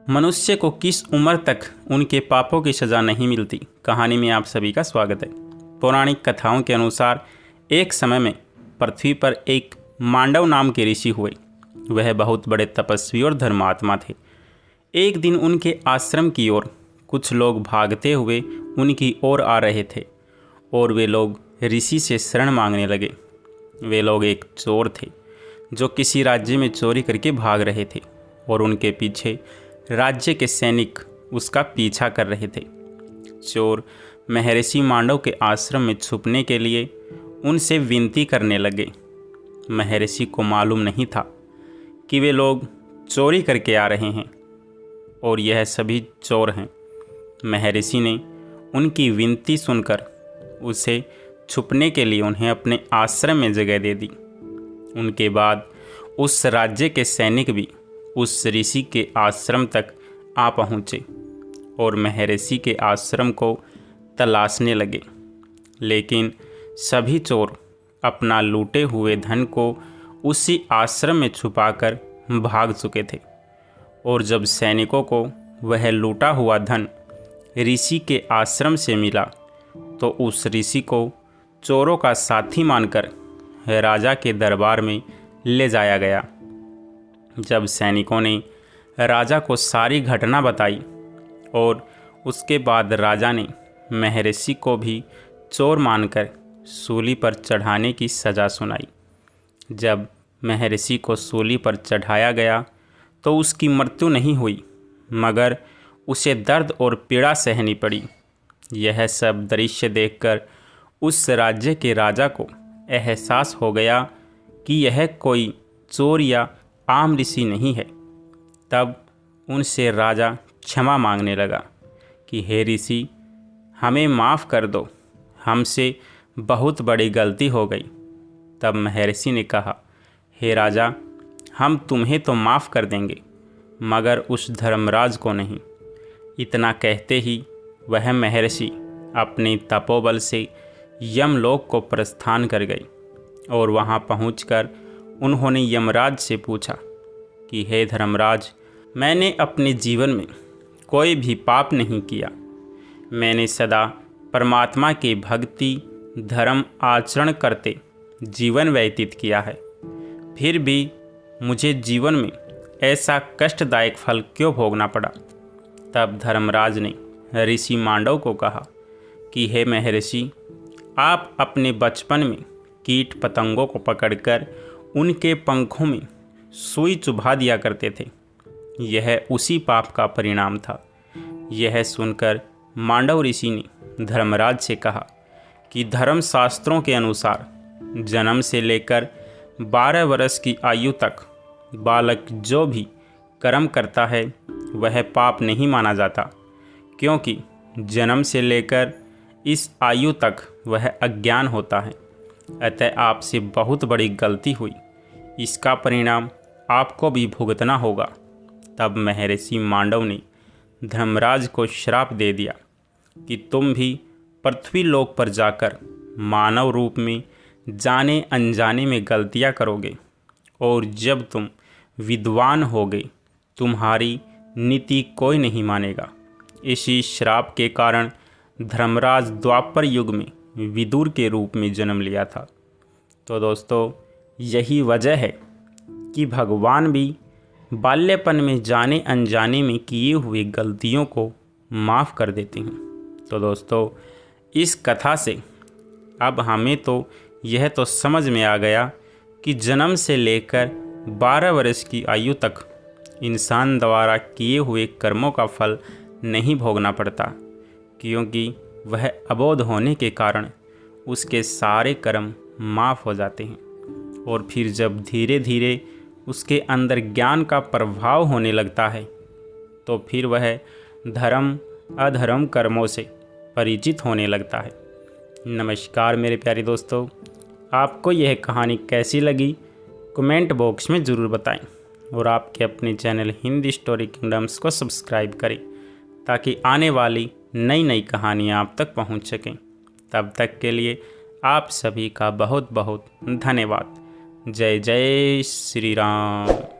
मनुष्य को किस उम्र तक उनके पापों की सज़ा नहीं मिलती। कहानी में आप सभी का स्वागत है। पौराणिक कथाओं के अनुसार एक समय में पृथ्वी पर एक मांडव नाम के ऋषि हुए। वह बहुत बड़े तपस्वी और धर्मात्मा थे। एक दिन उनके आश्रम की ओर कुछ लोग भागते हुए उनकी ओर आ रहे थे और वे लोग ऋषि से शरण मांगने लगे। वे लोग एक चोर थे जो किसी राज्य में चोरी करके भाग रहे थे और उनके पीछे राज्य के सैनिक उसका पीछा कर रहे थे। चोर महर्षि मांडव के आश्रम में छुपने के लिए उनसे विनती करने लगे। महर्षि को मालूम नहीं था कि वे लोग चोरी करके आ रहे हैं और यह सभी चोर हैं। महर्षि ने उनकी विनती सुनकर उसे छुपने के लिए उन्हें अपने आश्रम में जगह दे दी। उनके बाद उस राज्य के सैनिक भी उस ऋषि के आश्रम तक आ पहुँचे और महर्षि के आश्रम को तलाशने लगे। लेकिन सभी चोर अपना लूटे हुए धन को उसी आश्रम में छुपाकर भाग चुके थे और जब सैनिकों को वह लूटा हुआ धन ऋषि के आश्रम से मिला तो उस ऋषि को चोरों का साथी मानकर राजा के दरबार में ले जाया गया। जब सैनिकों ने राजा को सारी घटना बताई और उसके बाद राजा ने महर्षि को भी चोर मानकर सूली पर चढ़ाने की सज़ा सुनाई। जब महर्षि को सूली पर चढ़ाया गया तो उसकी मृत्यु नहीं हुई मगर उसे दर्द और पीड़ा सहनी पड़ी। यह सब दृश्य देखकर उस राज्य के राजा को एहसास हो गया कि यह कोई चोर या आम ऋषि नहीं है। तब उनसे राजा क्षमा मांगने लगा कि हे ऋषि, हमें माफ़ कर दो, हमसे बहुत बड़ी गलती हो गई। तब महर्षि ने कहा, हे राजा, हम तुम्हें तो माफ़ कर देंगे मगर उस धर्मराज को नहीं। इतना कहते ही वह महर्षि अपने तपोबल से यमलोक को प्रस्थान कर गई और वहाँ पहुंचकर उन्होंने यमराज से पूछा कि हे धर्मराज, मैंने अपने जीवन में कोई भी पाप नहीं किया। मैंने सदा परमात्मा के भक्ति धर्म आचरण करते जीवन व्यतीत किया है, फिर भी मुझे जीवन में ऐसा कष्टदायक फल क्यों भोगना पड़ा। तब धर्मराज ने ऋषि मांडव को कहा कि हे महर्षि, आप अपने बचपन में कीट पतंगों को पकड़कर उनके पंखों में सुई चुभा दिया करते थे। यह उसी पाप का परिणाम था। यह सुनकर मांडव ऋषि ने धर्मराज से कहा कि धर्मशास्त्रों के अनुसार जन्म से लेकर 12 वर्ष की आयु तक बालक जो भी कर्म करता है वह पाप नहीं माना जाता, क्योंकि जन्म से लेकर इस आयु तक वह अज्ञान होता है। अतः आपसे बहुत बड़ी गलती हुई, इसका परिणाम आपको भी भुगतना होगा। तब महर्षि मांडव ने धर्मराज को श्राप दे दिया कि तुम भी पृथ्वी लोक पर जाकर मानव रूप में जाने अनजाने में गलतियां करोगे और जब तुम विद्वान होगे तुम्हारी नीति कोई नहीं मानेगा। इसी श्राप के कारण धर्मराज द्वापर युग में विदुर के रूप में जन्म लिया था। तो दोस्तों, यही वजह है कि भगवान भी बाल्यपन में जाने अनजाने में किए हुए गलतियों को माफ़ कर देते हैं। तो दोस्तों, इस कथा से अब हमें तो यह तो समझ में आ गया कि जन्म से लेकर 12 वर्ष की आयु तक इंसान द्वारा किए हुए कर्मों का फल नहीं भोगना पड़ता, क्योंकि वह अबोध होने के कारण उसके सारे कर्म माफ़ हो जाते हैं। और फिर जब धीरे धीरे उसके अंदर ज्ञान का प्रभाव होने लगता है तो फिर वह धर्म अधर्म कर्मों से परिचित होने लगता है। नमस्कार मेरे प्यारे दोस्तों, आपको यह कहानी कैसी लगी कमेंट बॉक्स में ज़रूर बताएं और आपके अपने चैनल हिंदी स्टोरी किंगडम्स को सब्सक्राइब करें ताकि आने वाली नई नई कहानियाँ आप तक पहुँच सकें। तब तक के लिए आप सभी का बहुत बहुत धन्यवाद। जय जय श्री राम।